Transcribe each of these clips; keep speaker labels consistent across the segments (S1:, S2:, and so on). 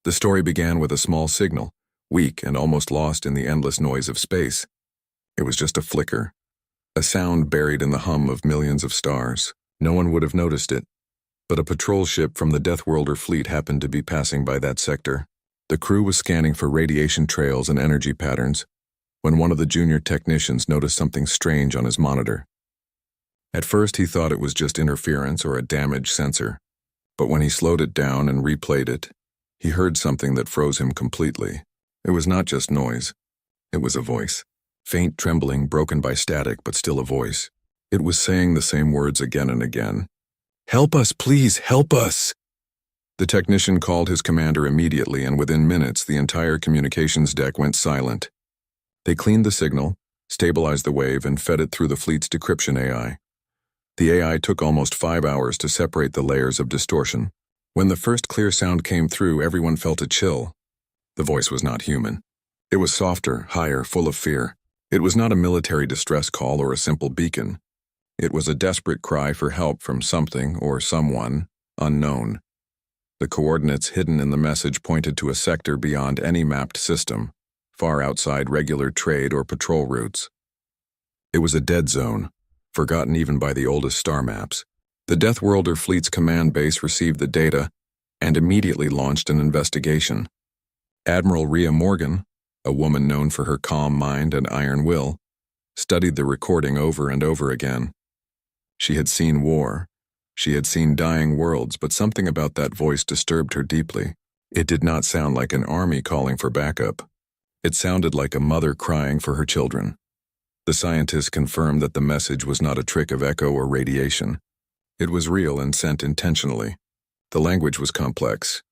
S1: The story began with a small signal, weak and almost lost in the endless noise of space. It was just a flicker, a sound buried in the hum of millions of stars. No one would have noticed it, but a patrol ship from the Deathworlder fleet happened to be passing by that sector. The crew was scanning for radiation trails and energy patterns when one of the junior technicians noticed something strange on his monitor. At first he thought it was just interference or a damaged sensor, but when he slowed it down and replayed it, he heard something that froze him completely. It was not just noise. It was a voice. Faint trembling, broken by static, but still a voice. It was saying the same words again and again. "Help us, please, help us!" The technician called his commander immediately, and within minutes the entire communications deck went silent. They cleaned the signal, stabilized the wave, and fed it through the fleet's decryption AI. The AI took almost 5 hours to separate the layers of distortion. When the first clear sound came through, everyone felt a chill. The voice was not human. It was softer, higher, full of fear. It was not a military distress call or a simple beacon. It was a desperate cry for help from something or someone unknown. The coordinates hidden in the message pointed to a sector beyond any mapped system, far outside regular trade or patrol routes. It was a dead zone, forgotten even by the oldest star maps. The Deathworlder fleet's command base received the data and immediately launched an investigation. Admiral Rhea Morgan, a woman known for her calm mind and iron will, studied the recording over and over again. She had seen war. She had seen dying worlds, but something about that voice disturbed her deeply. It did not sound like an army calling for backup. It sounded like a mother crying for her children. The scientists confirmed that the message was not a trick of echo or radiation. It was real and sent intentionally. The language was complex,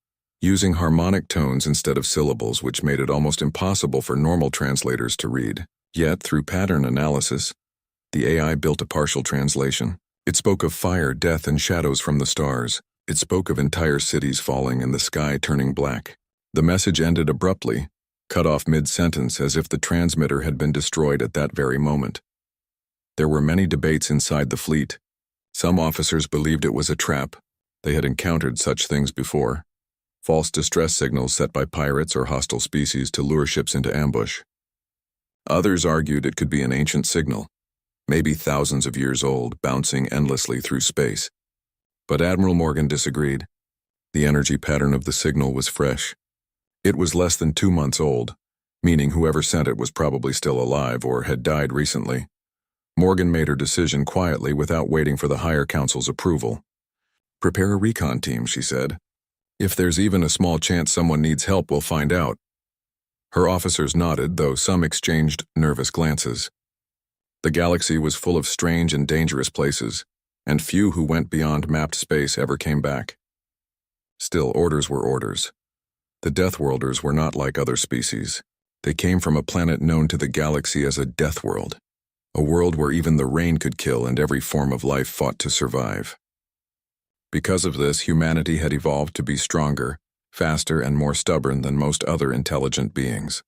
S1: using harmonic tones instead of syllables, which made it almost impossible for normal translators to read. Yet, through pattern analysis, the AI built a partial translation. It spoke of fire, death, and shadows from the stars. It spoke of entire cities falling and the sky turning black. The message ended abruptly, cut off mid-sentence as if the transmitter had been destroyed at that very moment. There were many debates inside the fleet. Some officers believed it was a trap. They had encountered such things before. False distress signals set by pirates or hostile species to lure ships into ambush. Others argued it could be an ancient signal, maybe thousands of years old, bouncing endlessly through space. But Admiral Morgan disagreed. The energy pattern of the signal was fresh. It was less than 2 months old, meaning whoever sent it was probably still alive or had died recently. Morgan made her decision quietly without waiting for the higher council's approval. "Prepare a recon team," she said. "If there's even a small chance someone needs help, we'll find out." Her officers nodded, though some exchanged nervous glances. The galaxy was full of strange and dangerous places, and few who went beyond mapped space ever came back. Still, orders were orders. The Deathworlders were not like other species. They came from a planet known to the galaxy as a death world, a world where even the rain could kill and every form of life fought to survive. Because of this, humanity had evolved to be stronger, faster, and more stubborn than most other intelligent beings.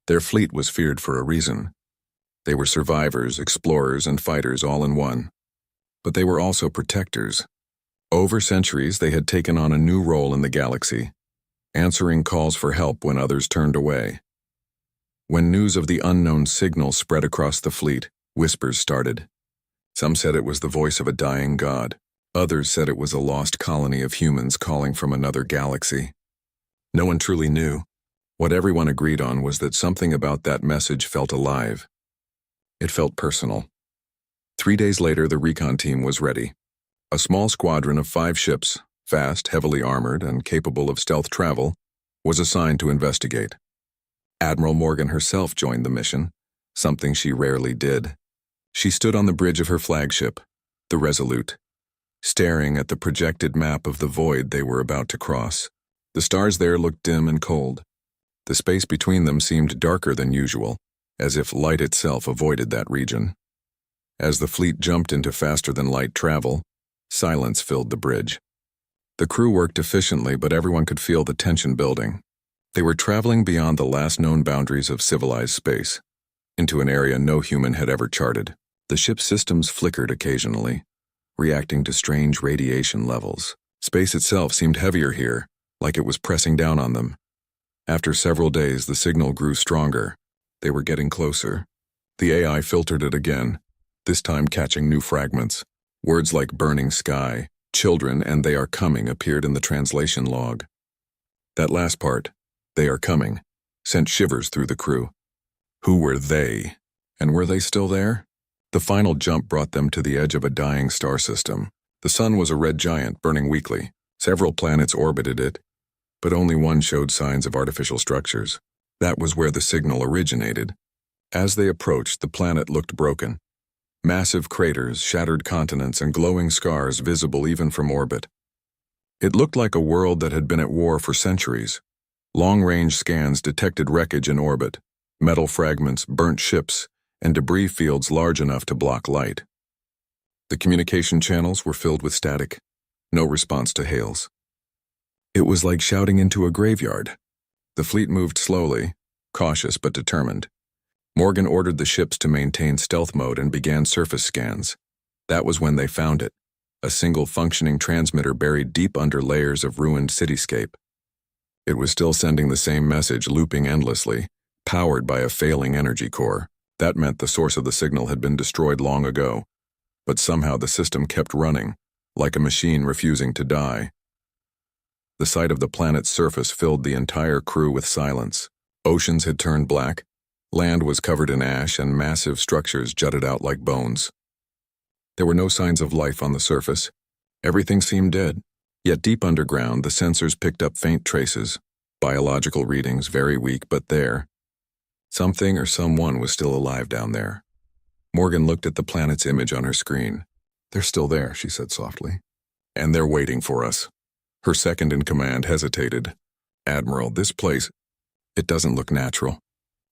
S1: Their fleet was feared for a reason. They were survivors, explorers, and fighters all in one. But they were also protectors. Over centuries, they had taken on a new role in the galaxy, answering calls for help when others turned away. When news of the unknown signal spread across the fleet, whispers started. Some said it was the voice of a dying god. Others said it was a lost colony of humans calling from another galaxy. No one truly knew. What everyone agreed on was that something about that message felt alive. It felt personal. 3 days later, the recon team was ready. A small squadron of 5 ships, fast, heavily armored, and capable of stealth travel, was assigned to investigate. Admiral Morgan herself joined the mission, something she rarely did. She stood on the bridge of her flagship, the Resolute, staring at the projected map of the void they were about to cross. The stars there looked dim and cold. The space between them seemed darker than usual, as if light itself avoided that region. As the fleet jumped into faster-than-light travel, silence filled the bridge. The crew worked efficiently, but everyone could feel the tension building. They were traveling beyond the last known boundaries of civilized space, into an area no human had ever charted. The ship's systems flickered occasionally, reacting to strange radiation levels. Space itself seemed heavier here, like it was pressing down on them. After several days, the signal grew stronger. They were getting closer. The AI filtered it again, this time catching new fragments. Words like burning sky, children, and they are coming appeared in the translation log. That last part, they are coming, sent shivers through the crew. Who were they? And were they still there? The final jump brought them to the edge of a dying star system. The sun was a red giant burning weakly. Several planets orbited it, but only one showed signs of artificial structures. That was where the signal originated. As they approached, the planet looked broken. Massive craters, shattered continents, and glowing scars visible even from orbit. It looked like a world that had been at war for centuries. Long-range scans detected wreckage in orbit, metal fragments, burnt ships, and debris fields large enough to block light. The communication channels were filled with static, no response to hails. It was like shouting into a graveyard. The fleet moved slowly, cautious but determined. Morgan ordered the ships to maintain stealth mode and began surface scans. That was when they found it, a single functioning transmitter buried deep under layers of ruined cityscape. It was still sending the same message, looping endlessly, powered by a failing energy core. That meant the source of the signal had been destroyed long ago, but somehow the system kept running, like a machine refusing to die. The sight of the planet's surface filled the entire crew with silence. Oceans had turned black, land was covered in ash, and massive structures jutted out like bones. There were no signs of life on the surface. Everything seemed dead. Yet deep underground, the sensors picked up faint traces, biological readings, very weak, but there. Something or someone was still alive down there. Morgan looked at the planet's image on her screen. "They're still there," she said softly. "And they're waiting for us." Her second-in-command hesitated. "Admiral, this place, it doesn't look natural.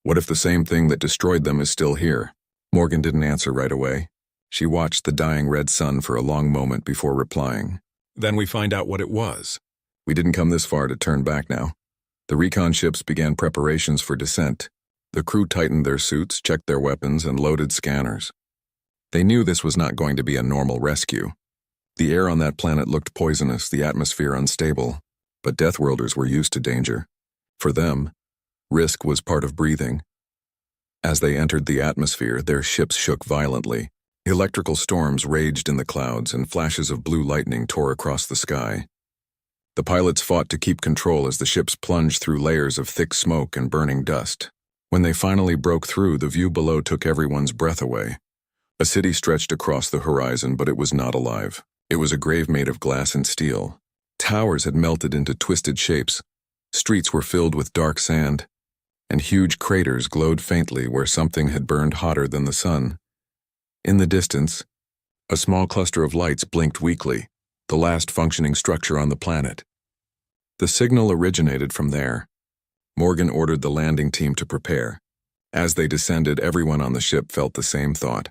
S1: What if the same thing that destroyed them is still here?" Morgan didn't answer right away. She watched the dying red sun for a long moment before replying. "Then we find out what it was. We didn't come this far to turn back now." The recon ships began preparations for descent. The crew tightened their suits, checked their weapons, and loaded scanners. They knew this was not going to be a normal rescue. The air on that planet looked poisonous, the atmosphere unstable, but Deathworlders were used to danger. For them, risk was part of breathing. As they entered the atmosphere, their ships shook violently. Electrical storms raged in the clouds, and flashes of blue lightning tore across the sky. The pilots fought to keep control as the ships plunged through layers of thick smoke and burning dust. When they finally broke through, the view below took everyone's breath away. A city stretched across the horizon, but it was not alive. It was a grave made of glass and steel. Towers had melted into twisted shapes. Streets were filled with dark sand, and huge craters glowed faintly where something had burned hotter than the sun. In the distance, a small cluster of lights blinked weakly, the last functioning structure on the planet. The signal originated from there. Morgan ordered the landing team to prepare. As they descended, everyone on the ship felt the same thought.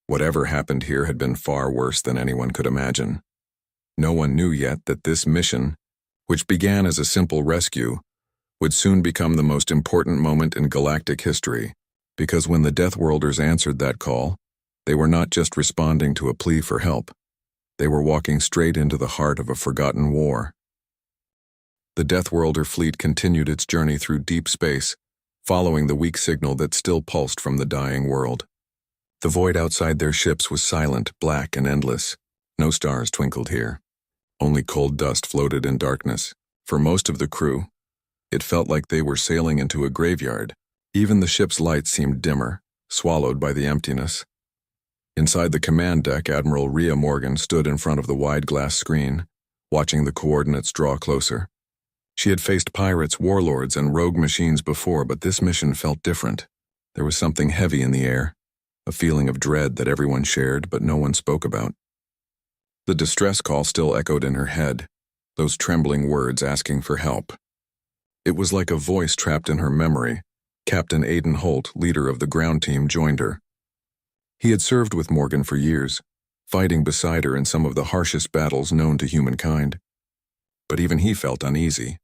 S1: Whatever happened here had been far worse than anyone could imagine. No one knew yet that this mission, which began as a simple rescue, would soon become the most important moment in galactic history, because when the Deathworlders answered that call, they were not just responding to a plea for help. They were walking straight into the heart of a forgotten war. The Deathworlder fleet continued its journey through deep space, following the weak signal that still pulsed from the dying world. The void outside their ships was silent, black, and endless. No stars twinkled here. Only cold dust floated in darkness. For most of the crew, it felt like they were sailing into a graveyard. Even the ship's lights seemed dimmer, swallowed by the emptiness. Inside the command deck, Admiral Rhea Morgan stood in front of the wide glass screen, watching the coordinates draw closer. She had faced pirates, warlords, and rogue machines before, but this mission felt different. There was something heavy in the air, a feeling of dread that everyone shared but no one spoke about. The distress call still echoed in her head, those trembling words asking for help. It was like a voice trapped in her memory. Captain Aidan Holt, leader of the ground team, joined her. He had served with Morgan for years, fighting beside her in some of the harshest battles known to humankind. But even he felt uneasy.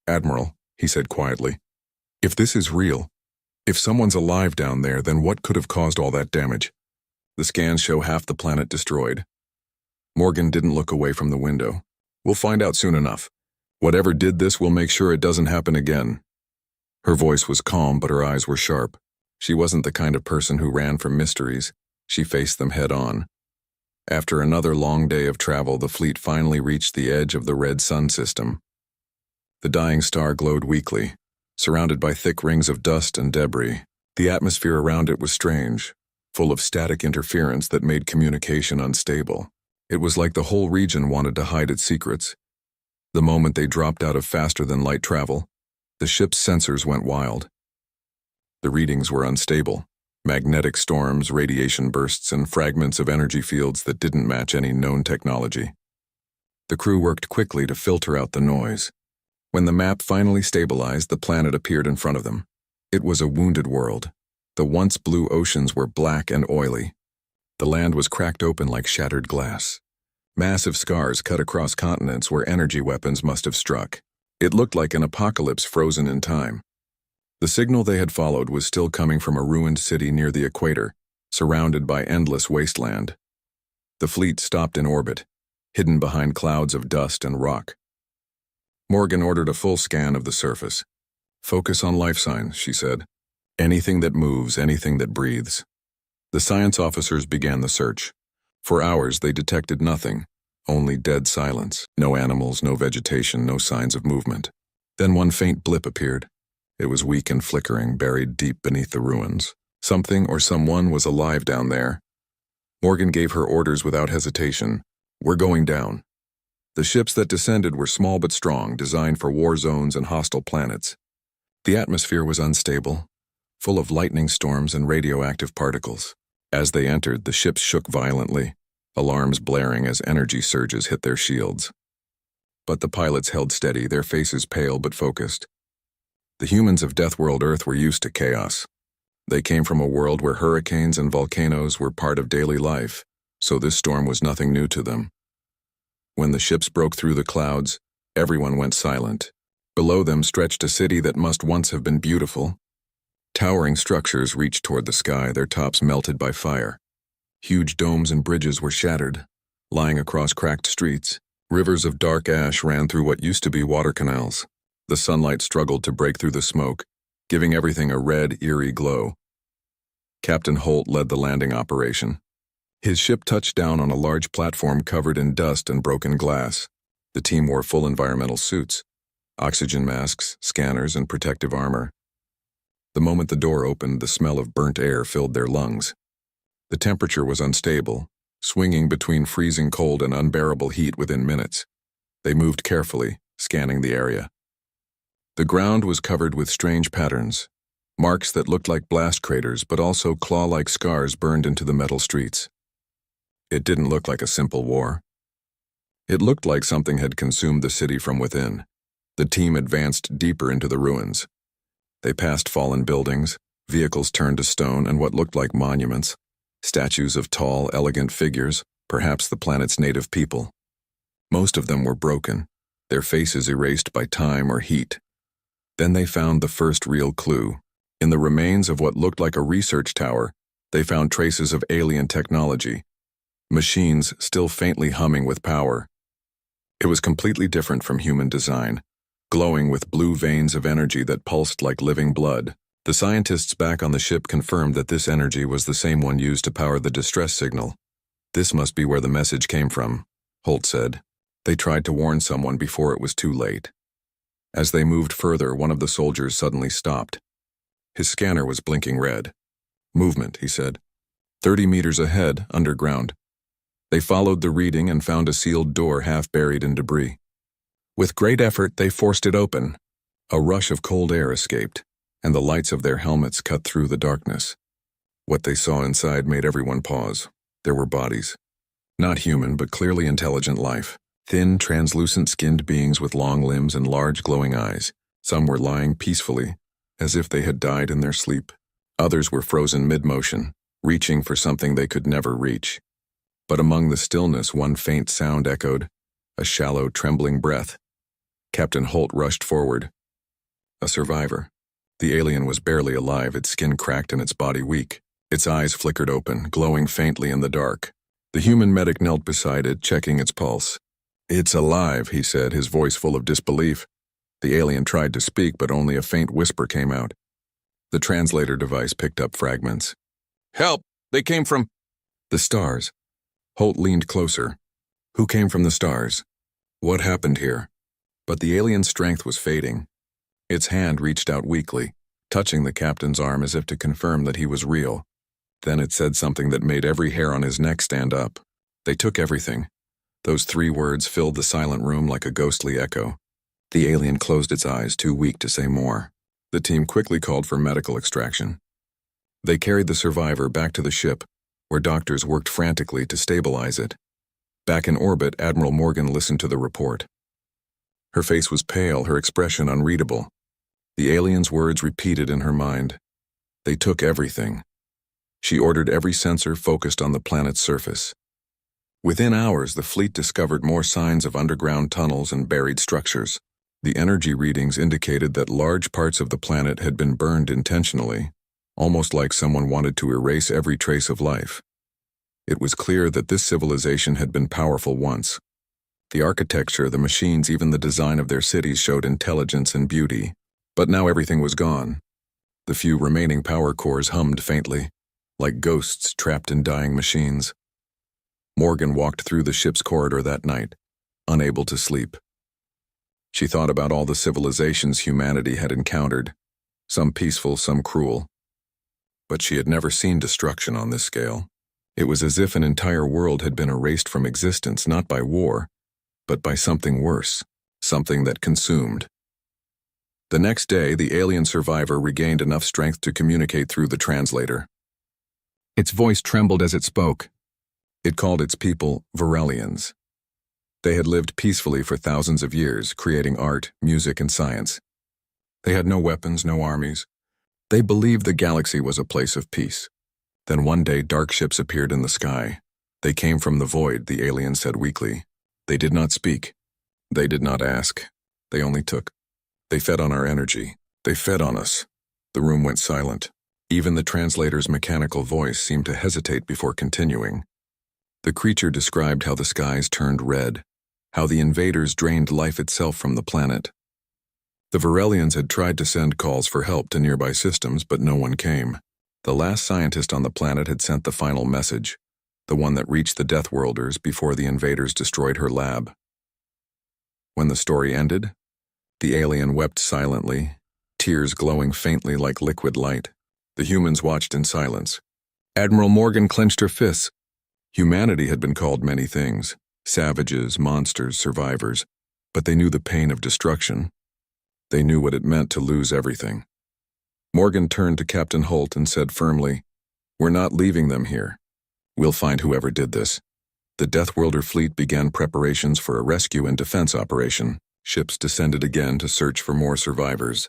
S1: "Admiral," he said quietly, "if this is real, if someone's alive down there, then what could have caused all that damage? The scans show half the planet destroyed." Morgan didn't look away from the window. "We'll find out soon enough. Whatever did this will make sure it doesn't happen again. Her voice was calm, but her eyes were sharp. She wasn't the kind of person who ran from mysteries. She faced them head on. After another long day of travel, the fleet finally reached the edge of the red sun system. The dying star glowed weakly, surrounded by thick rings of dust and debris. The atmosphere around it was strange, full of static interference that made communication unstable. It was like the whole region wanted to hide its secrets. The moment they dropped out of faster-than-light travel, the ship's sensors went wild. The readings were unstable. Magnetic storms, radiation bursts, and fragments of energy fields that didn't match any known technology. The crew worked quickly to filter out the noise. When the map finally stabilized, the planet appeared in front of them. It was a wounded world. The once blue oceans were black and oily. The land was cracked open like shattered glass. Massive scars cut across continents where energy weapons must have struck. It looked like an apocalypse frozen in time. The signal they had followed was still coming from a ruined city near the equator, surrounded by endless wasteland. The fleet stopped in orbit, hidden behind clouds of dust and rock. Morgan ordered a full scan of the surface. "Focus on life signs," she said. "Anything that moves, anything that breathes." The science officers began the search. For hours they detected nothing, only dead silence. No animals, no vegetation, no signs of movement. Then one faint blip appeared. It was weak and flickering, buried deep beneath the ruins. Something or someone was alive down there. Morgan gave her orders without hesitation. "We're going down." The ships that descended were small but strong, designed for war zones and hostile planets. The atmosphere was unstable, full of lightning storms and radioactive particles. As they entered, the ships shook violently, alarms blaring as energy surges hit their shields. But the pilots held steady, their faces pale but focused. The humans of Deathworld Earth were used to chaos. They came from a world where hurricanes and volcanoes were part of daily life, so this storm was nothing new to them. When the ships broke through the clouds, everyone went silent. Below them stretched a city that must once have been beautiful. Towering structures reached toward the sky, their tops melted by fire. Huge domes and bridges were shattered, lying across cracked streets. Rivers of dark ash ran through what used to be water canals. The sunlight struggled to break through the smoke, giving everything a red, eerie glow. Captain Holt led the landing operation. His ship touched down on a large platform covered in dust and broken glass. The team wore full environmental suits, oxygen masks, scanners, and protective armor. The moment the door opened, the smell of burnt air filled their lungs. The temperature was unstable, swinging between freezing cold and unbearable heat within minutes. They moved carefully, scanning the area. The ground was covered with strange patterns, marks that looked like blast craters but also claw-like scars burned into the metal streets. It didn't look like a simple war. It looked like something had consumed the city from within. The team advanced deeper into the ruins. They passed fallen buildings, vehicles turned to stone, and what looked like monuments, statues of tall, elegant figures, perhaps the planet's native people. Most of them were broken, their faces erased by time or heat. Then they found the first real clue. In the remains of what looked like a research tower, they found traces of alien technology, machines still faintly humming with power. It was completely different from human design, glowing with blue veins of energy that pulsed like living blood. The scientists back on the ship confirmed that this energy was the same one used to power the distress signal. "This must be where the message came from," Holt said. "They tried to warn someone before it was too late." As they moved further, one of the soldiers suddenly stopped. His scanner was blinking red. "Movement," he said. 30 meters ahead, underground. They followed the reading and found a sealed door half buried in debris. With great effort, they forced it open. A rush of cold air escaped, and the lights of their helmets cut through the darkness. What they saw inside made everyone pause. There were bodies. Not human, but clearly intelligent life. Thin, translucent-skinned beings with long limbs and large glowing eyes. Some were lying peacefully, as if they had died in their sleep. Others were frozen mid-motion, reaching for something they could never reach. But among the stillness, one faint sound echoed, a shallow, trembling breath. Captain Holt rushed forward. A survivor. The alien was barely alive, its skin cracked and its body weak. Its eyes flickered open, glowing faintly in the dark. The human medic knelt beside it, checking its pulse. It's alive, he said, his voice full of disbelief. The alien tried to speak, but only a faint whisper came out. The translator device picked up fragments. Help! They came from the stars. Holt leaned closer. Who came from the stars? What happened here? But the alien's strength was fading. Its hand reached out weakly, touching the captain's arm as if to confirm that he was real. Then it said something that made every hair on his neck stand up. They took everything. Those 3 words filled the silent room like a ghostly echo. The alien closed its eyes, too weak to say more. The team quickly called for medical extraction. They carried the survivor back to the ship, where doctors worked frantically to stabilize it. Back in orbit, Admiral Morgan listened to the report. Her face was pale, her expression unreadable. The alien's words repeated in her mind. They took everything. She ordered every sensor focused on the planet's surface. Within hours, the fleet discovered more signs of underground tunnels and buried structures. The energy readings indicated that large parts of the planet had been burned intentionally, almost like someone wanted to erase every trace of life. It was clear that this civilization had been powerful once. The architecture, the machines, even the design of their cities showed intelligence and beauty. But now everything was gone. The few remaining power cores hummed faintly, like ghosts trapped in dying machines. Morgan walked through the ship's corridor that night, unable to sleep. She thought about all the civilizations humanity had encountered, some peaceful, some cruel. But she had never seen destruction on this scale. It was as if an entire world had been erased from existence, not by war, but by something worse, something that consumed. The next day, the alien survivor regained enough strength to communicate through the translator. Its voice trembled as it spoke. It called its people Varelians. They had lived peacefully for thousands of years, creating art, music, and science. They had no weapons, no armies. They believed the galaxy was a place of peace. Then one day, dark ships appeared in the sky. They came from the void, the alien said weakly. They did not speak. They did not ask. They only took. They fed on our energy. They fed on us. The room went silent. Even the translator's mechanical voice seemed to hesitate before continuing. The creature described how the skies turned red, how the invaders drained life itself from the planet. The Varelians had tried to send calls for help to nearby systems, but no one came. The last scientist on the planet had sent the final message, the one that reached the Deathworlders before the invaders destroyed her lab. When the story ended, the alien wept silently, tears glowing faintly like liquid light. The humans watched in silence. Admiral Morgan clenched her fists. Humanity had been called many things, savages, monsters, survivors, but they knew the pain of destruction. They knew what it meant to lose everything. Morgan turned to Captain Holt and said firmly, "We're not leaving them here. We'll find whoever did this." The Deathworlder fleet began preparations for a rescue and defense operation. Ships descended again to search for more survivors,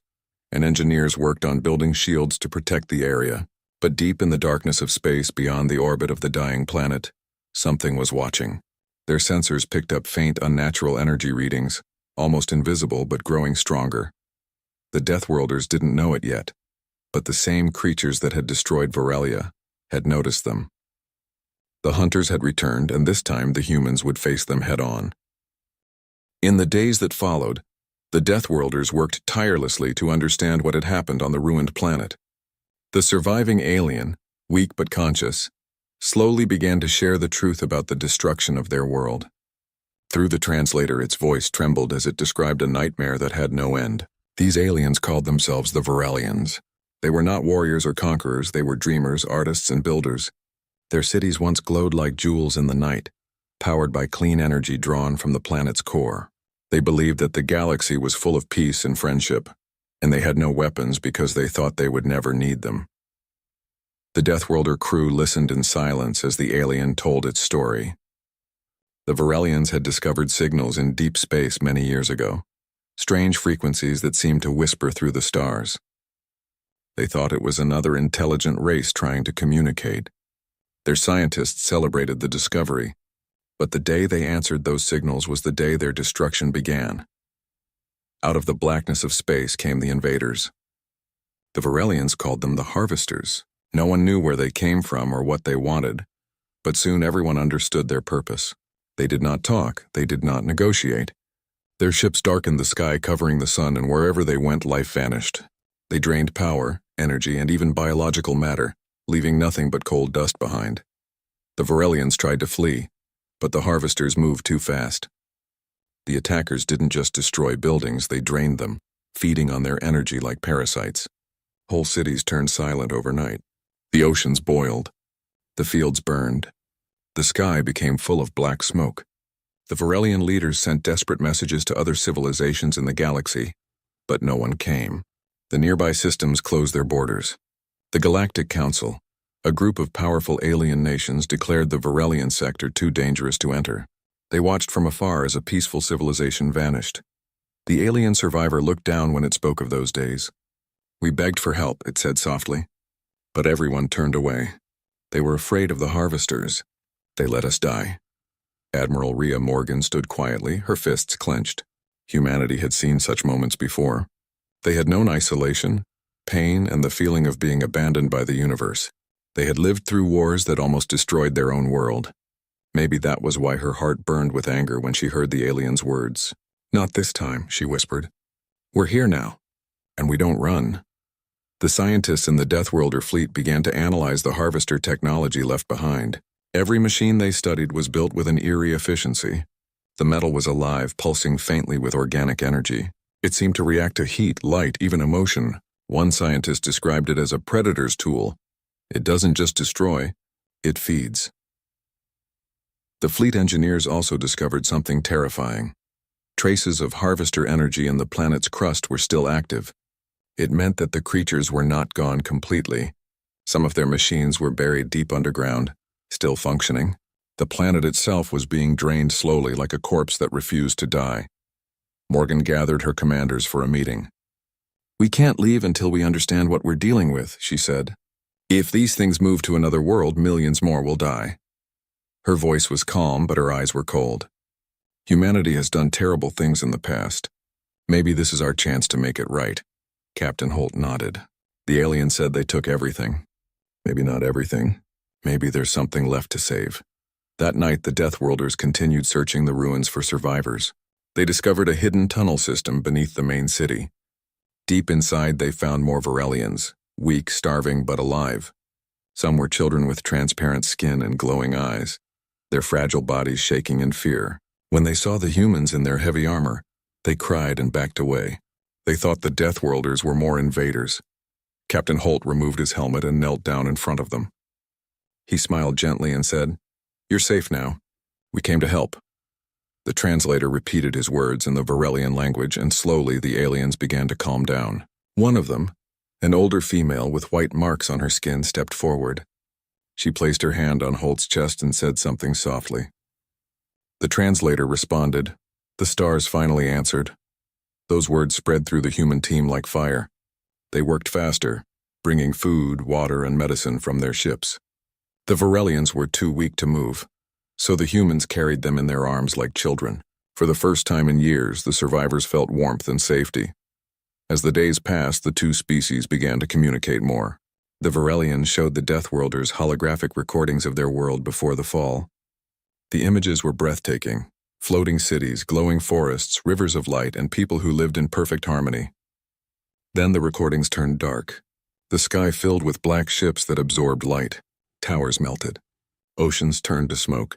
S1: and engineers worked on building shields to protect the area. But deep in the darkness of space beyond the orbit of the dying planet, something was watching. Their sensors picked up faint, unnatural energy readings, almost invisible but growing stronger. The Deathworlders didn't know it yet, but the same creatures that had destroyed Varelia had noticed them. The hunters had returned, and this time the humans would face them head-on. In the days that followed, the Deathworlders worked tirelessly to understand what had happened on the ruined planet. The surviving alien, weak but conscious, slowly began to share the truth about the destruction of their world. Through the translator, its voice trembled as it described a nightmare that had no end. These aliens called themselves the Varelians. They were not warriors or conquerors, they were dreamers, artists, and builders. Their cities once glowed like jewels in the night, powered by clean energy drawn from the planet's core. They believed that the galaxy was full of peace and friendship, and they had no weapons because they thought they would never need them. The Deathworlder crew listened in silence as the alien told its story. The Varelians had discovered signals in deep space many years ago, strange frequencies that seemed to whisper through the stars. They thought it was another intelligent race trying to communicate. Their scientists celebrated the discovery, but the day they answered those signals was the day their destruction began. Out of the blackness of space came the invaders. The Varelians called them the Harvesters. No one knew where they came from or what they wanted, but soon everyone understood their purpose. They did not talk, they did not negotiate. Their ships darkened the sky, covering the sun, and wherever they went, life vanished. They drained power, energy, and even biological matter, leaving nothing but cold dust behind. The Varelians tried to flee, but the harvesters moved too fast. The attackers didn't just destroy buildings, they drained them, feeding on their energy like parasites. Whole cities turned silent overnight. The oceans boiled. The fields burned. The sky became full of black smoke. The Varelian leaders sent desperate messages to other civilizations in the galaxy, but no one came. The nearby systems closed their borders. The Galactic Council, a group of powerful alien nations, declared the Varelian sector too dangerous to enter. They watched from afar as a peaceful civilization vanished. The alien survivor looked down when it spoke of those days. "We begged for help," it said softly, but everyone turned away. They were afraid of the harvesters. They let us die. Admiral Rhea Morgan stood quietly, her fists clenched. Humanity had seen such moments before. They had known isolation, pain, and the feeling of being abandoned by the universe. They had lived through wars that almost destroyed their own world. Maybe that was why her heart burned with anger when she heard the alien's words. "Not this time," she whispered. "We're here now, and we don't run." The scientists in the Deathworlder fleet began to analyze the harvester technology left behind. Every machine they studied was built with an eerie efficiency. The metal was alive, pulsing faintly with organic energy. It seemed to react to heat, light, even emotion. One scientist described it as a predator's tool. It doesn't just destroy, it feeds. The fleet engineers also discovered something terrifying. Traces of harvester energy in the planet's crust were still active. It meant that the creatures were not gone completely. Some of their machines were buried deep underground, still functioning. The planet itself was being drained slowly like a corpse that refused to die. Morgan gathered her commanders for a meeting. "We can't leave until we understand what we're dealing with," she said. "If these things move to another world, millions more will die." Her voice was calm, but her eyes were cold. "Humanity has done terrible things in the past. Maybe this is our chance to make it right." Captain Holt nodded. "The alien said they took everything. Maybe not everything. Maybe there's something left to save." That night, the Deathworlders continued searching the ruins for survivors. They discovered a hidden tunnel system beneath the main city. Deep inside, they found more Varelians, weak, starving, but alive. Some were children with transparent skin and glowing eyes, their fragile bodies shaking in fear. When they saw the humans in their heavy armor, they cried and backed away. They thought the Deathworlders were more invaders. Captain Holt removed his helmet and knelt down in front of them. He smiled gently and said, "You're safe now. We came to help." The translator repeated his words in the Varelian language, and slowly the aliens began to calm down. One of them, an older female with white marks on her skin, stepped forward. She placed her hand on Holt's chest and said something softly. The translator responded. The stars finally answered. Those words spread through the human team like fire. They worked faster, bringing food, water, and medicine from their ships. The Varelians were too weak to move, so the humans carried them in their arms like children. For the first time in years, the survivors felt warmth and safety. As the days passed, the two species began to communicate more. The Varelians showed the Deathworlders holographic recordings of their world before the fall. The images were breathtaking. Floating cities, glowing forests, rivers of light, and people who lived in perfect harmony. Then the recordings turned dark. The sky filled with black ships that absorbed light. Towers melted. Oceans turned to smoke.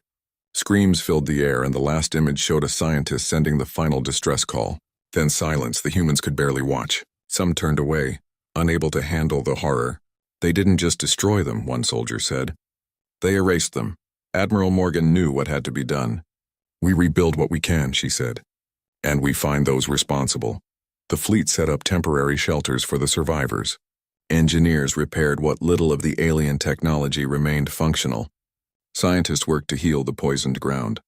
S1: Screams filled the air, and the last image showed a scientist sending the final distress call. Then silence. The humans could barely watch. Some turned away, unable to handle the horror. "They didn't just destroy them," one soldier said. "They erased them." Admiral Morgan knew what had to be done. "We rebuild what we can," she said. "And we find those responsible." The fleet set up temporary shelters for the survivors. Engineers repaired what little of the alien technology remained functional. Scientists worked to heal the poisoned ground.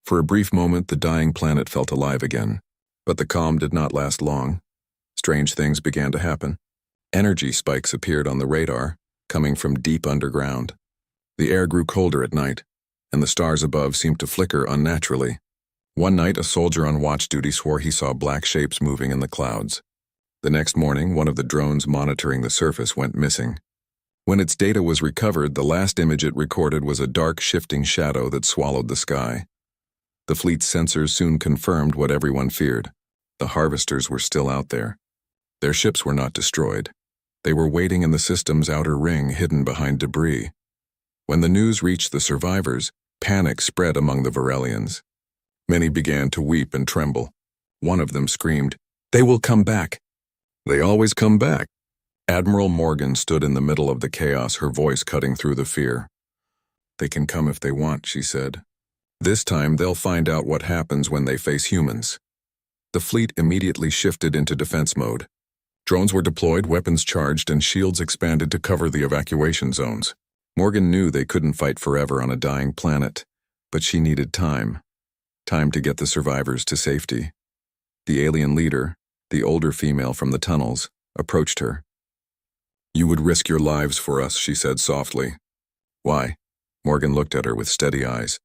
S1: For a brief moment, the dying planet felt alive again. But the calm did not last long. Strange things began to happen. Energy spikes appeared on the radar, coming from deep underground. The air grew colder at night, and the stars above seemed to flicker unnaturally. One night, a soldier on watch duty swore he saw black shapes moving in the clouds. The next morning, one of the drones monitoring the surface went missing. When its data was recovered, the last image it recorded was a dark, shifting shadow that swallowed the sky. The fleet's sensors soon confirmed what everyone feared. The harvesters were still out there. Their ships were not destroyed. They were waiting in the system's outer ring, hidden behind debris. When the news reached the survivors, panic spread among the Varelians. Many began to weep and tremble. One of them screamed, "They will come back." "They always come back." Admiral Morgan stood in the middle of the chaos, her voice cutting through the fear. "They can come if they want," she said. "This time they'll find out what happens when they face humans." The fleet immediately shifted into defense mode. Drones were deployed, weapons charged, and shields expanded to cover the evacuation zones. Morgan knew they couldn't fight forever on a dying planet, but she needed time. Time to get the survivors to safety. The alien leader, the older female from the tunnels, approached her. "You would risk your lives for us," she said softly. "Why?" Morgan looked at her with steady eyes.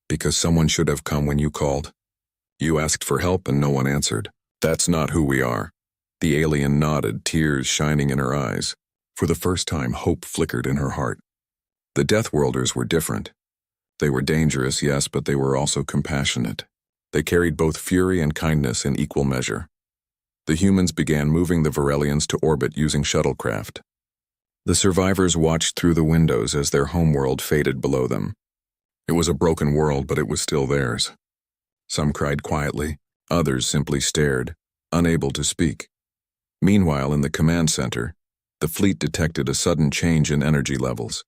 S1: "Because someone should have come when you called. You asked for help and no one answered. That's not who we are." The alien nodded, tears shining in her eyes. For the first time, hope flickered in her heart. The Deathworlders were different. They were dangerous, yes, but they were also compassionate. They carried both fury and kindness in equal measure. The humans began moving the Varelians to orbit using shuttlecraft. The survivors watched through the windows as their homeworld faded below them. It was a broken world, but it was still theirs. Some cried quietly, others simply stared, unable to speak. Meanwhile, in the command center, the fleet detected a sudden change in energy levels.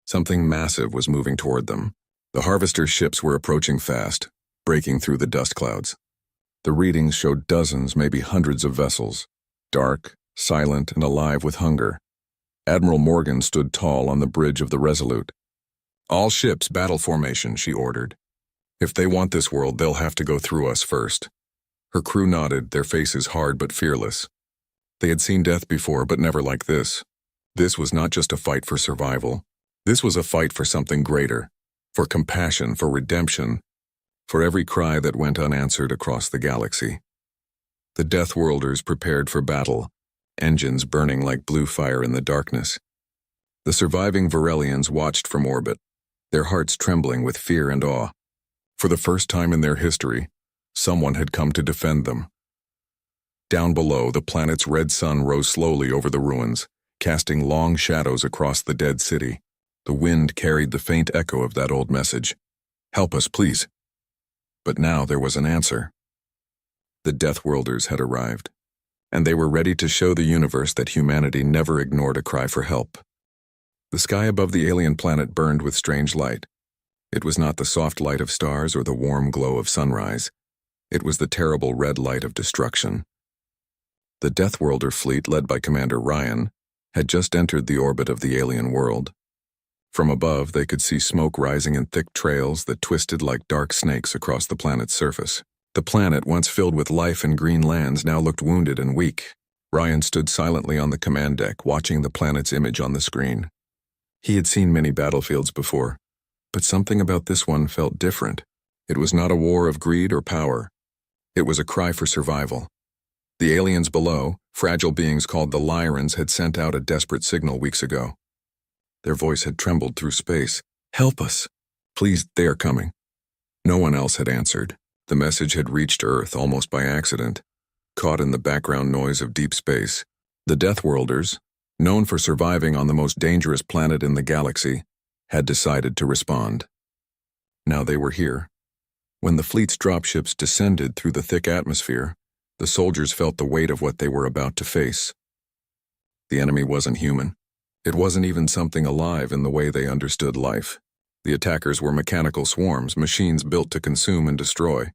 S1: Something massive was moving toward them. The harvester ships were approaching fast, breaking through the dust clouds. The readings showed dozens, maybe hundreds of vessels, dark, silent, and alive with hunger. Admiral Morgan stood tall on the bridge of the Resolute. "All ships, battle formation," she ordered. "If they want this world, they'll have to go through us first." Her crew nodded, their faces hard but fearless. They had seen death before, but never like this. This was not just a fight for survival. This was a fight for something greater, for compassion, for redemption, for every cry that went unanswered across the galaxy. The Deathworlders prepared for battle, engines burning like blue fire in the darkness. The surviving Varelians watched from orbit, their hearts trembling with fear and awe. For the first time in their history, someone had come to defend them. Down below, the planet's red sun rose slowly over the ruins, casting long shadows across the dead city. The wind carried the faint echo of that old message. "Help us, please." But now there was an answer. The Deathworlders had arrived, and they were ready to show the universe that humanity never ignored a cry for help. The sky above the alien planet burned with strange light. It was not the soft light of stars or the warm glow of sunrise. It was the terrible red light of destruction. The Deathworlder fleet, led by Commander Ryan, had just entered the orbit of the alien world. From above, they could see smoke rising in thick trails that twisted like dark snakes across the planet's surface. The planet, once filled with life and green lands, now looked wounded and weak. Ryan stood silently on the command deck, watching the planet's image on the screen. He had seen many battlefields before, but something about this one felt different. It was not a war of greed or power. It was a cry for survival. The aliens below, fragile beings called the Lyrans, had sent out a desperate signal weeks ago. Their voice had trembled through space. "Help us. Please, they are coming." No one else had answered. The message had reached Earth almost by accident, caught in the background noise of deep space. The Deathworlders, known for surviving on the most dangerous planet in the galaxy, had decided to respond. Now they were here. When the fleet's dropships descended through the thick atmosphere, the soldiers felt the weight of what they were about to face. The enemy wasn't human. It wasn't even something alive in the way they understood life. The attackers were mechanical swarms, machines built to consume and destroy.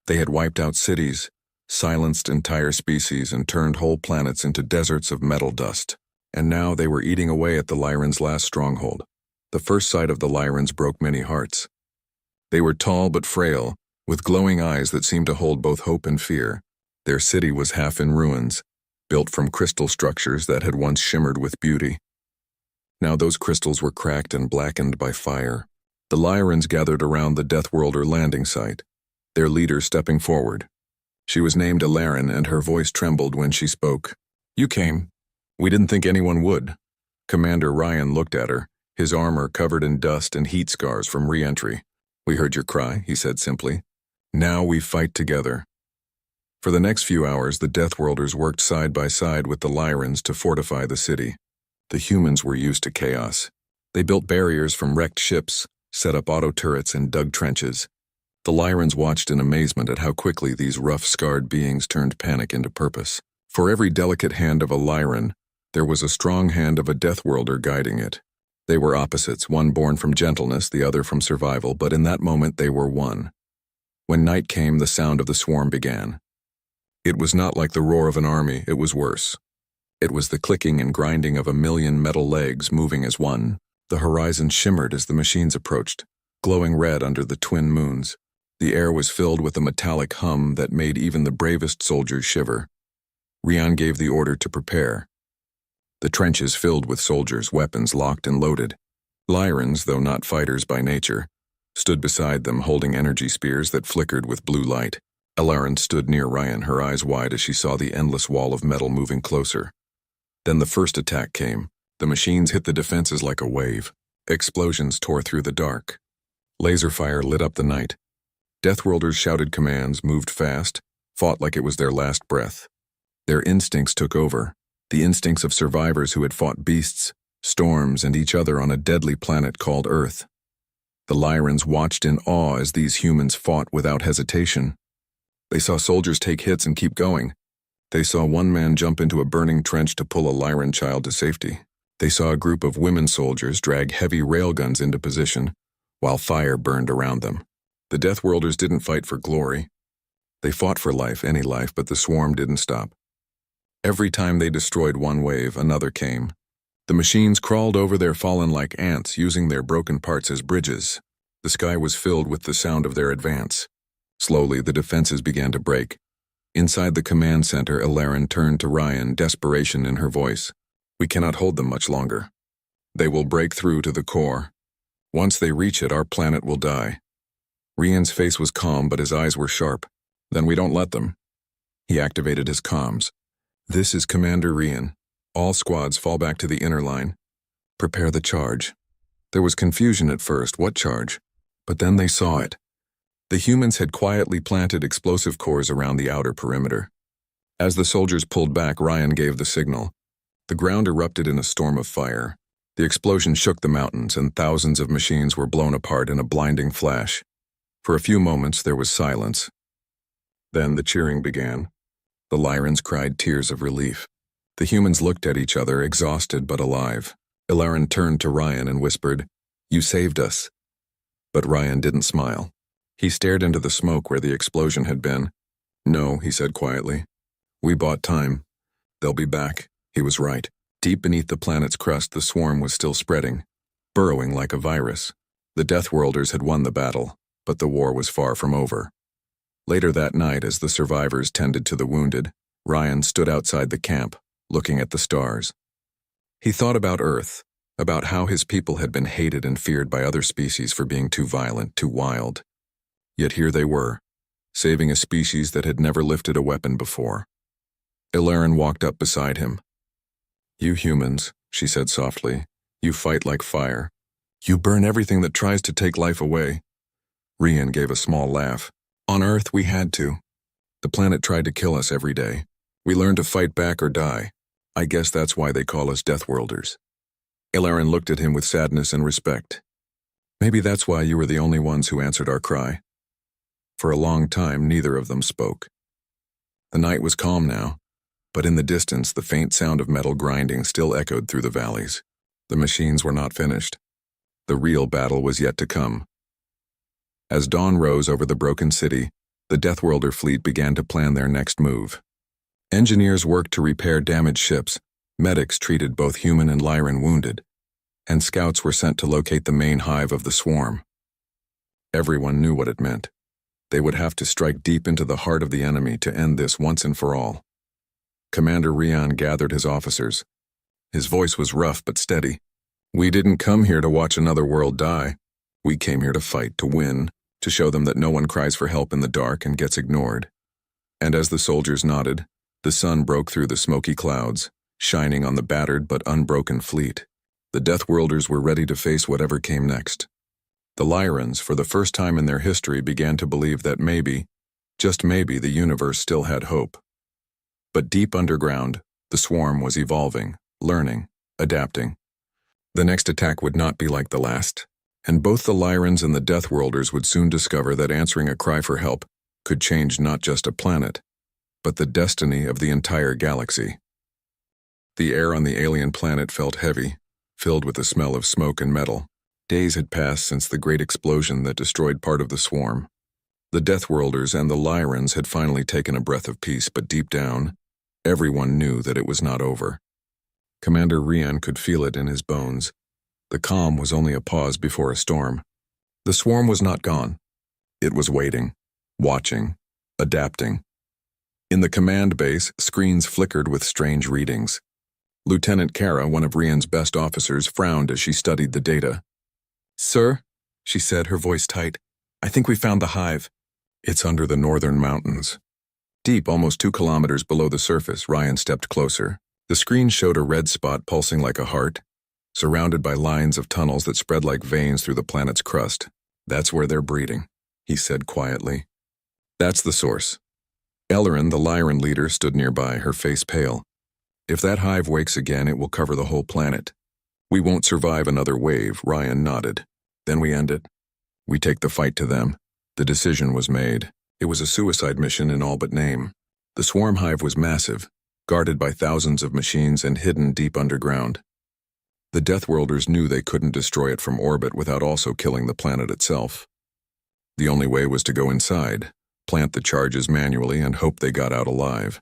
S1: They had wiped out cities, silenced entire species, and turned whole planets into deserts of metal dust. And now they were eating away at the Lyrans' last stronghold. The first sight of the Lyrans broke many hearts. They were tall but frail, with glowing eyes that seemed to hold both hope and fear. Their city was half in ruins, built from crystal structures that had once shimmered with beauty. Now those crystals were cracked and blackened by fire. The Lyrans gathered around the Deathworlder landing site, their leader stepping forward. She was named Alarin, and her voice trembled when she spoke. "You came. We didn't think anyone would." Commander Ryan looked at her, his armor covered in dust and heat scars from re-entry. "We heard your cry," he said simply. "Now we fight together." For the next few hours, the Deathworlders worked side by side with the Lyrans to fortify the city. The humans were used to chaos. They built barriers from wrecked ships, set up auto-turrets, and dug trenches. The Lyrans watched in amazement at how quickly these rough, scarred beings turned panic into purpose. For every delicate hand of a Lyran, there was a strong hand of a Deathworlder guiding it. They were opposites, one born from gentleness, the other from survival, but in that moment they were one. When night came, the sound of the swarm began. It was not like the roar of an army, it was worse. It was the clicking and grinding of a million metal legs moving as one. The horizon shimmered as the machines approached, glowing red under the twin moons. The air was filled with a metallic hum that made even the bravest soldiers shiver. Rian gave the order to prepare. The trenches filled with soldiers, weapons locked and loaded. Lyrans, though not fighters by nature, stood beside them holding energy spears that flickered with blue light. Elarin stood near Ryan, her eyes wide as she saw the endless wall of metal moving closer. Then the first attack came. The machines hit the defenses like a wave. Explosions tore through the dark. Laser fire lit up the night. Deathworlders shouted commands, moved fast, fought like it was their last breath. Their instincts took over, the instincts of survivors who had fought beasts, storms, and each other on a deadly planet called Earth. The Lyrans watched in awe as these humans fought without hesitation. They saw soldiers take hits and keep going. They saw one man jump into a burning trench to pull a Lyran child to safety. They saw a group of women soldiers drag heavy railguns into position, while fire burned around them. The Deathworlders didn't fight for glory. They fought for life, any life, but the swarm didn't stop. Every time they destroyed one wave, another came. The machines crawled over their fallen like ants, using their broken parts as bridges. The sky was filled with the sound of their advance. Slowly, the defenses began to break. Inside the command center, Elarin turned to Ryan, desperation in her voice. "We cannot hold them much longer. They will break through to the core. Once they reach it, our planet will die." Rian's face was calm, but his eyes were sharp. "Then we don't let them." He activated his comms. "This is Commander Rian. All squads fall back to the inner line. Prepare the charge." There was confusion at first. What charge? But then they saw it. The humans had quietly planted explosive cores around the outer perimeter. As the soldiers pulled back, Ryan gave the signal. The ground erupted in a storm of fire. The explosion shook the mountains, and thousands of machines were blown apart in a blinding flash. For a few moments, there was silence. Then the cheering began. The Lyrans cried tears of relief. The humans looked at each other, exhausted but alive. Elarin turned to Ryan and whispered, "You saved us." But Ryan didn't smile. He stared into the smoke where the explosion had been. "No," he said quietly. "We bought time. They'll be back." He was right. Deep beneath the planet's crust, the swarm was still spreading, burrowing like a virus. The Deathworlders had won the battle, but the war was far from over. Later that night, as the survivors tended to the wounded, Ryan stood outside the camp, looking at the stars. He thought about Earth, about how his people had been hated and feared by other species for being too violent, too wild. Yet here they were, saving a species that had never lifted a weapon before. Elarin walked up beside him. "You humans," she said softly, "you fight like fire. You burn everything that tries to take life away." Rian gave a small laugh. "On Earth, we had to. The planet tried to kill us every day. We learned to fight back or die. I guess that's why they call us Deathworlders." Elarin looked at him with sadness and respect. "Maybe that's why you were the only ones who answered our cry." For a long time, neither of them spoke. The night was calm now, but in the distance, the faint sound of metal grinding still echoed through the valleys. The machines were not finished. The real battle was yet to come. As dawn rose over the broken city, the Deathworlder fleet began to plan their next move. Engineers worked to repair damaged ships, medics treated both human and Lyran wounded, and scouts were sent to locate the main hive of the swarm. Everyone knew what it meant. They would have to strike deep into the heart of the enemy to end this once and for all. Commander Rian gathered his officers. His voice was rough but steady. "We didn't come here to watch another world die. We came here to fight, to win, to show them that no one cries for help in the dark and gets ignored." And as the soldiers nodded, the sun broke through the smoky clouds, shining on the battered but unbroken fleet. The Deathworlders were ready to face whatever came next. The Lyrans, for the first time in their history, began to believe that maybe, just maybe, the universe still had hope. But deep underground, the swarm was evolving, learning, adapting. The next attack would not be like the last, and both the Lyrans and the Deathworlders would soon discover that answering a cry for help could change not just a planet, but the destiny of the entire galaxy. The air on the alien planet felt heavy, filled with the smell of smoke and metal. Days had passed since the great explosion that destroyed part of the swarm. The Deathworlders and the Lyrans had finally taken a breath of peace, but deep down, everyone knew that it was not over. Commander Rian could feel it in his bones. The calm was only a pause before a storm. The swarm was not gone. It was waiting, watching, adapting. In the command base, screens flickered with strange readings. Lieutenant Kara, one of Rian's best officers, frowned as she studied the data. "Sir," she said, her voice tight, "I think we found the hive." "It's under the northern mountains." Deep, almost 2 kilometers below the surface, Ryan stepped closer. The screen showed a red spot pulsing like a heart, surrounded by lines of tunnels that spread like veins through the planet's crust. "That's where they're breeding," he said quietly. "That's the source." Ellerin, the Lyran leader, stood nearby, her face pale. "If that hive wakes again, it will cover the whole planet. We won't survive another wave," Ryan nodded. "Then we end it. We take the fight to them." The decision was made. It was a suicide mission in all but name. The swarm hive was massive, guarded by thousands of machines and hidden deep underground. The Deathworlders knew they couldn't destroy it from orbit without also killing the planet itself. The only way was to go inside, plant the charges manually, and hope they got out alive.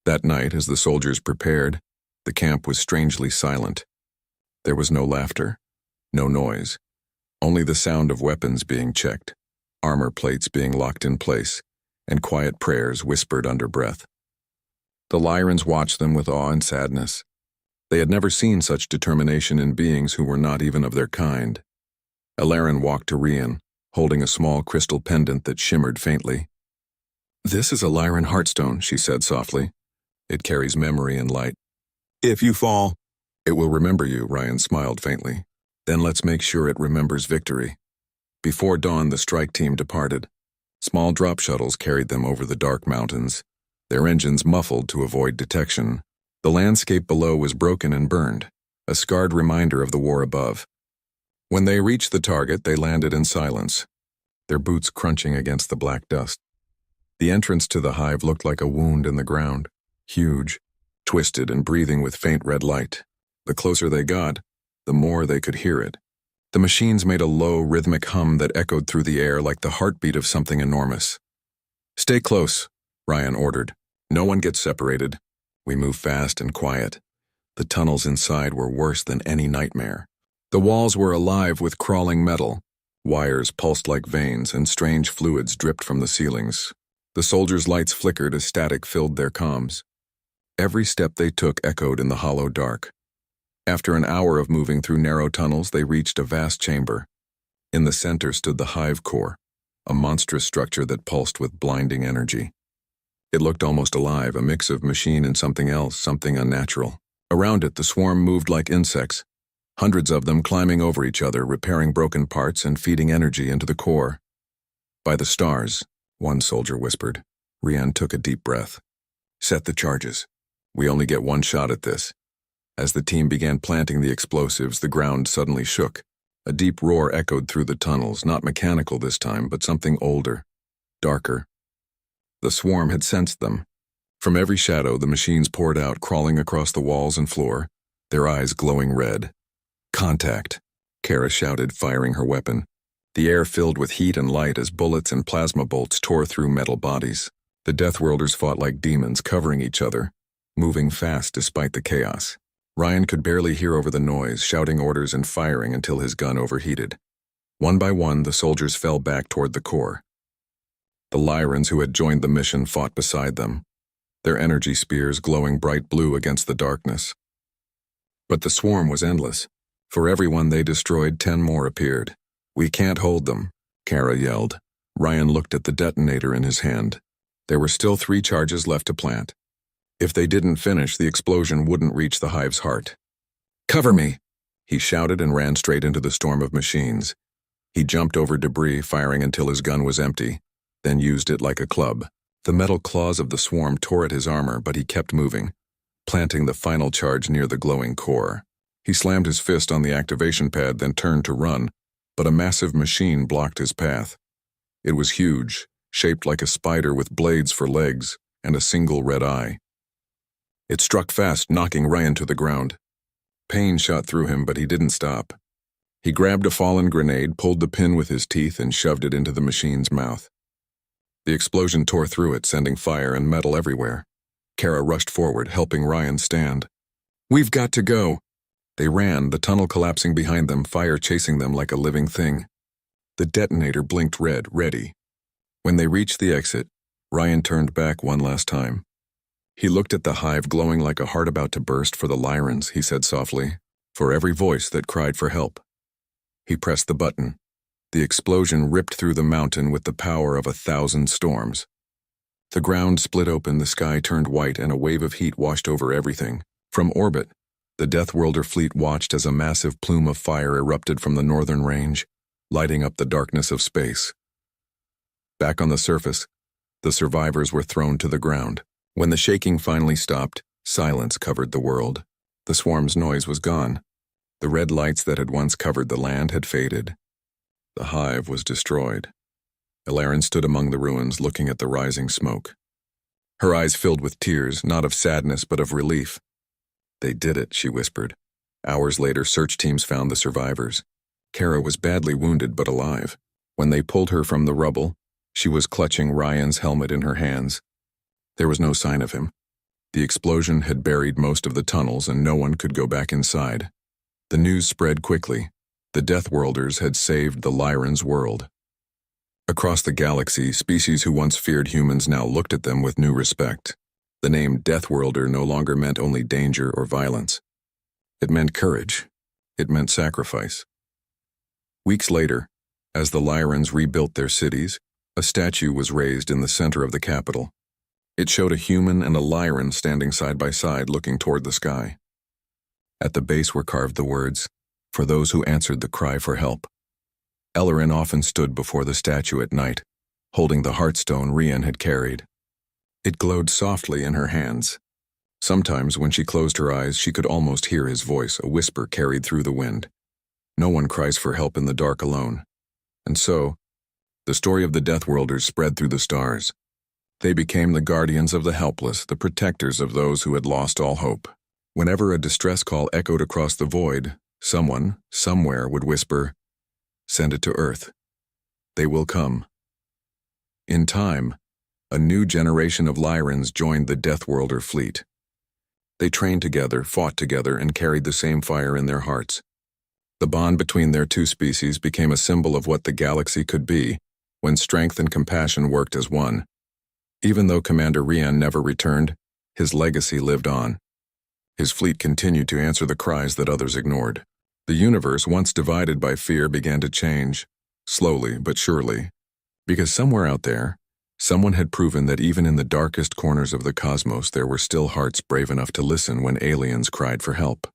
S1: That night, as the soldiers prepared, the camp was strangely silent. There was no laughter, no noise, only the sound of weapons being checked, armor plates being locked in place, and quiet prayers whispered under breath. The Lyrans watched them with awe and sadness. They had never seen such determination in beings who were not even of their kind. Ellerin walked to Rian, holding a small crystal pendant that shimmered faintly. "This is a Lyran heartstone," she said softly. "It carries memory and light. If you fall, it will remember you," Ryan smiled faintly. "Then let's make sure it remembers victory." Before dawn, the strike team departed. Small drop shuttles carried them over the dark mountains, their engines muffled to avoid detection. The landscape below was broken and burned, a scarred reminder of the war above. When they reached the target, they landed in silence, their boots crunching against the black dust. The entrance to the hive looked like a wound in the ground, huge, twisted and breathing with faint red light. The closer they got, the more they could hear it. The machines made a low, rhythmic hum that echoed through the air like the heartbeat of something enormous. "Stay close," Ryan ordered. "No one gets separated. We move fast and quiet." The tunnels inside were worse than any nightmare. The walls were alive with crawling metal. Wires pulsed like veins, and strange fluids dripped from the ceilings. The soldiers' lights flickered as static filled their comms. Every step they took echoed in the hollow dark. After an hour of moving through narrow tunnels, they reached a vast chamber. In the center stood the hive core, a monstrous structure that pulsed with blinding energy. It looked almost alive, a mix of machine and something else, something unnatural. Around it, the swarm moved like insects, hundreds of them climbing over each other, repairing broken parts and feeding energy into the core. "By the stars," one soldier whispered. Rian took a deep breath. "Set the charges. We only get one shot at this." As the team began planting the explosives, the ground suddenly shook. A deep roar echoed through the tunnels, not mechanical this time, but something older, darker. The swarm had sensed them. From every shadow, the machines poured out, crawling across the walls and floor, their eyes glowing red. "Contact," Kara shouted, firing her weapon. The air filled with heat and light as bullets and plasma bolts tore through metal bodies. The Deathworlders fought like demons, covering each other, moving fast despite the chaos. Ryan could barely hear over the noise, shouting orders and firing until his gun overheated. One by one, the soldiers fell back toward the core. The Lyrans who had joined the mission fought beside them, their energy spears glowing bright blue against the darkness. But the swarm was endless. For every one they destroyed, 10 more appeared. "We can't hold them," Kara yelled. Ryan looked at the detonator in his hand. There were still 3 charges left to plant. If they didn't finish, the explosion wouldn't reach the hive's heart. "Cover me!" he shouted and ran straight into the storm of machines. He jumped over debris, firing until his gun was empty, then used it like a club. The metal claws of the swarm tore at his armor, but he kept moving, planting the final charge near the glowing core. He slammed his fist on the activation pad, then turned to run, but a massive machine blocked his path. It was huge, shaped like a spider with blades for legs and a single red eye. It struck fast, knocking Ryan to the ground. Pain shot through him, but he didn't stop. He grabbed a fallen grenade, pulled the pin with his teeth, and shoved it into the machine's mouth. The explosion tore through it, sending fire and metal everywhere. Kara rushed forward, helping Ryan stand. "We've got to go." They ran, the tunnel collapsing behind them, fire chasing them like a living thing. The detonator blinked red, ready. When they reached the exit, Ryan turned back one last time. He looked at the hive glowing like a heart about to burst. "For the Lyrans," he said softly, "for every voice that cried for help." He pressed the button. The explosion ripped through the mountain with the power of 1,000 storms. The ground split open, the sky turned white, and a wave of heat washed over everything. From orbit, the Deathworlder fleet watched as a massive plume of fire erupted from the northern range, lighting up the darkness of space. Back on the surface, the survivors were thrown to the ground. When the shaking finally stopped, silence covered the world. The swarm's noise was gone. The red lights that had once covered the land had faded. The hive was destroyed. Ilaren stood among the ruins, looking at the rising smoke. Her eyes filled with tears, not of sadness but of relief. "They did it," she whispered. Hours later, search teams found the survivors. Kara was badly wounded but alive. When they pulled her from the rubble, she was clutching Ryan's helmet in her hands. There was no sign of him. The explosion had buried most of the tunnels, and no one could go back inside. The news spread quickly. The Deathworlders had saved the Lyrans' world. Across the galaxy, species who once feared humans now looked at them with new respect. The name Deathworlder no longer meant only danger or violence. It meant courage. It meant sacrifice. Weeks later, as the Lyrans rebuilt their cities, a statue was raised in the center of the capital. It showed a human and a Lyran standing side by side, looking toward the sky. At the base were carved the words, "For those who answered the cry for help." Ilaren often stood before the statue at night, holding the heartstone Rian had carried. It glowed softly in her hands. Sometimes, when she closed her eyes, she could almost hear his voice, a whisper carried through the wind. No one cries for help in the dark alone. And so, the story of the Deathworlders spread through the stars. They became the guardians of the helpless, the protectors of those who had lost all hope. Whenever a distress call echoed across the void, someone, somewhere, would whisper, "Send it to Earth. They will come." In time, a new generation of Lyrans joined the Deathworlder fleet. They trained together, fought together, and carried the same fire in their hearts. The bond between their two species became a symbol of what the galaxy could be when strength and compassion worked as one. Even though Commander Rian never returned, his legacy lived on. His fleet continued to answer the cries that others ignored. The universe, once divided by fear, began to change, slowly but surely, because somewhere out there, someone had proven that even in the darkest corners of the cosmos there were still hearts brave enough to listen when aliens cried for help.